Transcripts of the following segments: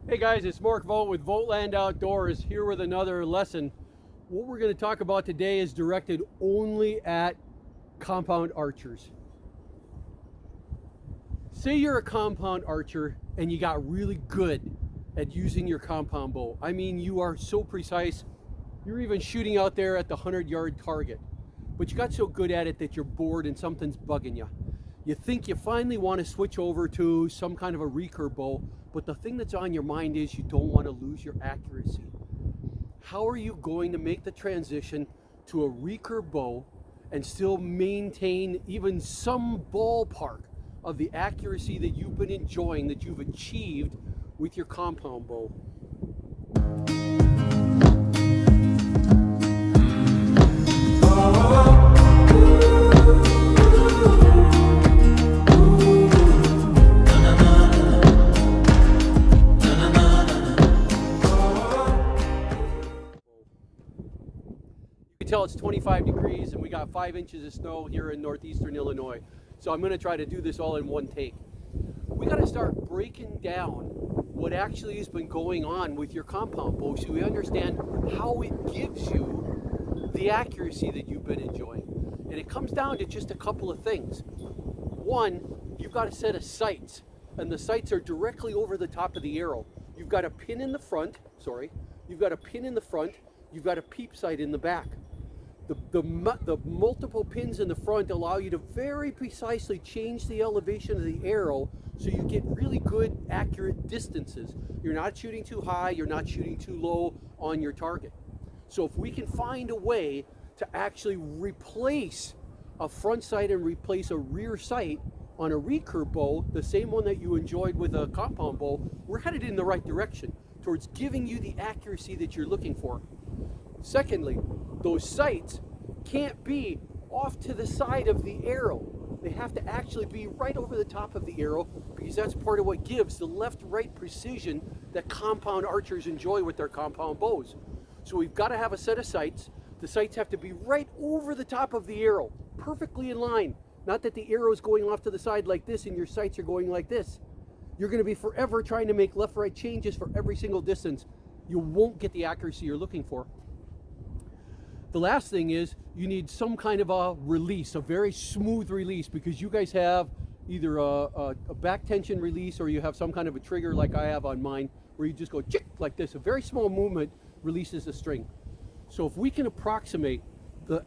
Hey guys, it's Mark Vogt with VOGTLAND Outdoors, here with another lesson. What we're going to talk about today is directed only at compound archers. Say you're a compound archer and you got really good at using your compound bow. I mean, you are so precise, you're even shooting out there at the 100-yard target. But you got so good at it that you're bored and something's bugging you. You think you finally want to switch over to some kind of a recurve bow, but the thing that's on your mind is you don't want to lose your accuracy. How are you going to make the transition to a recurve bow and still maintain even some ballpark of the accuracy that you've been enjoying, that you've achieved with your compound bow? You can tell it's 25 degrees and we got 5 inches of snow here in northeastern Illinois. So I'm going to try to do this all in one take. We got to start breaking down what actually has been going on with your compound bow so we understand how it gives you the accuracy that you've been enjoying. And it comes down to just a couple of things. One, you've got a set of sights, and the sights are directly over the top of the arrow. You've got a pin in the front, you've got a pin in the front, you've got a peep sight in the back. The multiple pins in the front allow you to very precisely change the elevation of the arrow so you get really good, accurate distances. You're not shooting too high, you're not shooting too low on your target. So if we can find a way to actually replace a front sight and replace a rear sight on a recurve bow, the same one that you enjoyed with a compound bow, we're headed in the right direction towards giving you the accuracy that you're looking for. Secondly, those sights can't be off to the side of the arrow. They have to actually be right over the top of the arrow because that's part of what gives the left-right precision that compound archers enjoy with their compound bows. So we've got to have a set of sights. The sights have to be right over the top of the arrow, perfectly in line. Not that the arrow is going off to the side like this and your sights are going like this. You're going to be forever trying to make left-right changes for every single distance. You won't get the accuracy you're looking for. The last thing is you need some kind of a release, a very smooth release, because you guys have either a back tension release or you have some kind of a trigger like I have on mine where you just go chick like this. A very small movement releases the string. So if we can approximate the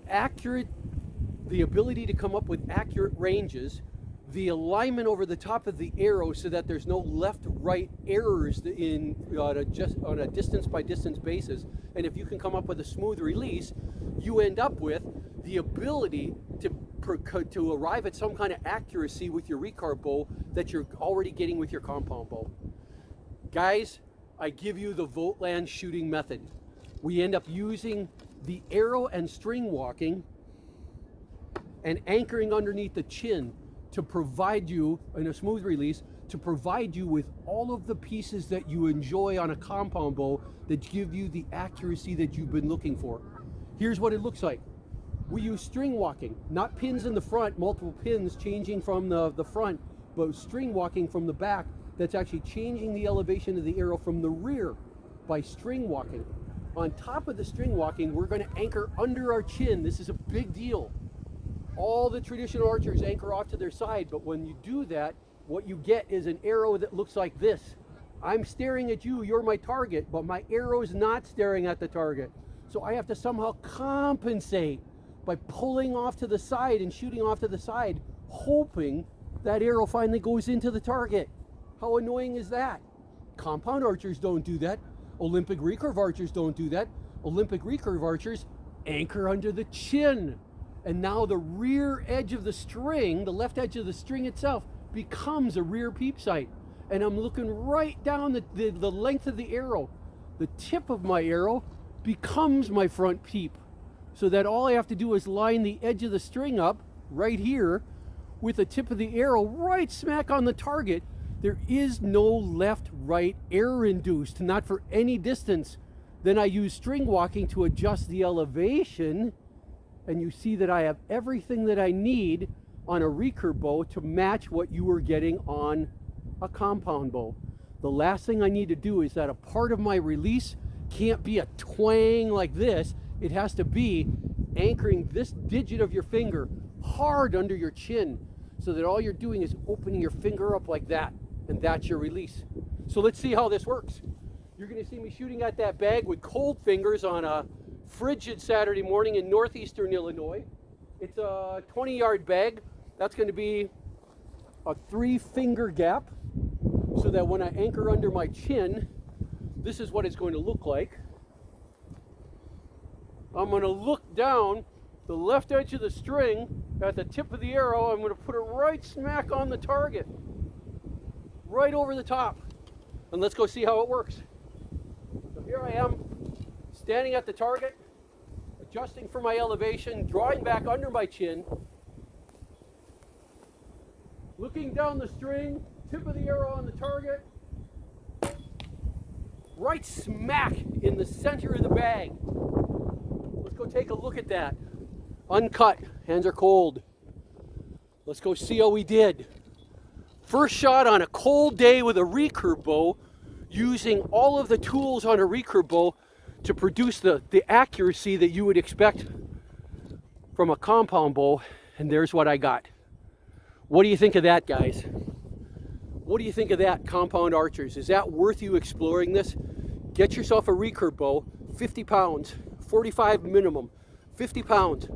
ability to come up with accurate ranges, the alignment over the top of the arrow so that there's no left-right errors on a distance-by-distance basis, and if you can come up with a smooth release, you end up with the ability to arrive at some kind of accuracy with your recurve bow that you're already getting with your compound bow. Guys, I give you the VOGTLAND shooting method. We end up using the arrow and string walking and anchoring underneath the chin to provide you, in a smooth release, to provide you with all of the pieces that you enjoy on a compound bow that give you the accuracy that you've been looking for. Here's what it looks like. We use string walking, not pins in the front, multiple pins changing from the front, but string walking from the back that's actually changing the elevation of the arrow from the rear by string walking. On top of the string walking, we're going to anchor under our chin. This is a big deal. All the traditional archers anchor off to their side, but when you do that, what you get is an arrow that looks like this. I'm staring at you, you're my target, but my arrow is not staring at the target. So I have to somehow compensate by pulling off to the side and shooting off to the side, hoping that arrow finally goes into the target. How annoying is that? Compound archers don't do that. Olympic recurve archers don't do that. Olympic recurve archers anchor under the chin. And now the rear edge of the string, the left edge of the string itself, becomes a rear peep sight. And I'm looking right down the length of the arrow. The tip of my arrow becomes my front peep. So that all I have to do is line the edge of the string up right here with the tip of the arrow right smack on the target. There is no left-right error induced, not for any distance. Then I use string walking to adjust the elevation, and you see that I have everything that I need on a recurve bow to match what you were getting on a compound bow. the last thing I need to do is that a part of my release can't be a twang like this. It has to be anchoring this digit of your finger hard under your chin, so that all you're doing is opening your finger up like that, and that's your release. So let's see how this works. You're going to see me shooting at that bag with cold fingers on a frigid Saturday morning in northeastern Illinois. It's a 20-yard bag. That's going to be a 3-finger gap, so that when I anchor under my chin, this is what it's going to look like. I'm going to look down the left edge of the string at the tip of the arrow. I'm going to put it right smack on the target, right over the top. And let's go see how it works. So here I am, standing at the target, adjusting for my elevation, drawing back under my chin, looking down the string, tip of the arrow on the target, right smack in the center of the bag. Let's go take a look at that. Uncut, hands are cold. Let's go see how we did. First shot on a cold day with a recurve bow, using all of the tools on a recurve bow to produce the accuracy that you would expect from a compound bow, and there's what I got. What do you think of that, guys? What do you think of that, compound archers? Is that worth you exploring this? Get yourself a recurve bow, 50 pounds, 45 minimum, 50 pounds.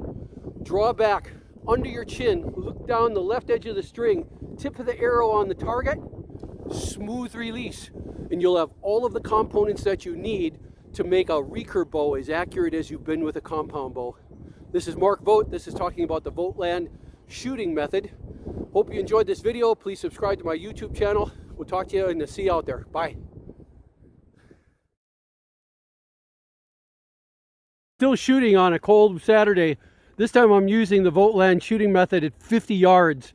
Draw back under your chin, look down the left edge of the string, tip of the arrow on the target, smooth release, and you'll have all of the components that you need to make a recurve bow as accurate as you've been with a compound bow. This is Mark Vogt. This is talking about the VOGTLAND shooting method. Hope you enjoyed this video. Please subscribe to my YouTube channel. We'll talk to you in the sea out there. Bye. Still shooting on a cold Saturday. This time I'm using the VOGTLAND shooting method at 50 yards.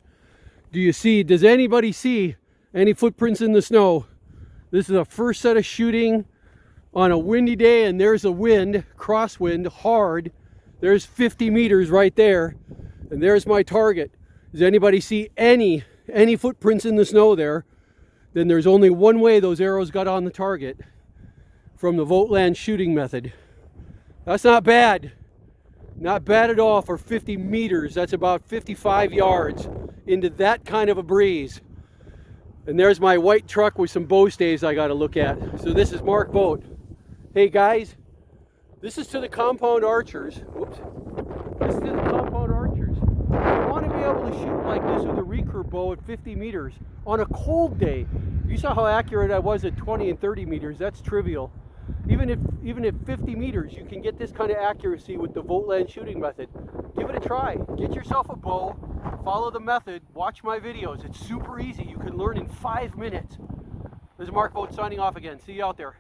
Does anybody see any footprints in the snow? This is the first set of shooting on a windy day, and there's a wind, crosswind, hard. There's 50 meters right there, and there's my target. Does anybody see any footprints in the snow there? Then there's only one way those arrows got on the target, from the VOGTLAND shooting method. That's not bad. Not bad at all for 50 meters. That's about 55 yards into that kind of a breeze. And there's my white truck with some bow staves I got to look at. So this is Mark Vogt. Hey guys, this is to the compound archers. Whoops. This is to the compound archers. If you want to be able to shoot like this with a recurve bow at 50 meters on a cold day, you saw how accurate I was at 20 and 30 meters. That's trivial. Even at 50 meters, you can get this kind of accuracy with the VOGTLAND shooting method. Give it a try. Get yourself a bow, follow the method, watch my videos. It's super easy. You can learn in 5 minutes. This is Mark Vogt signing off again. See you out there.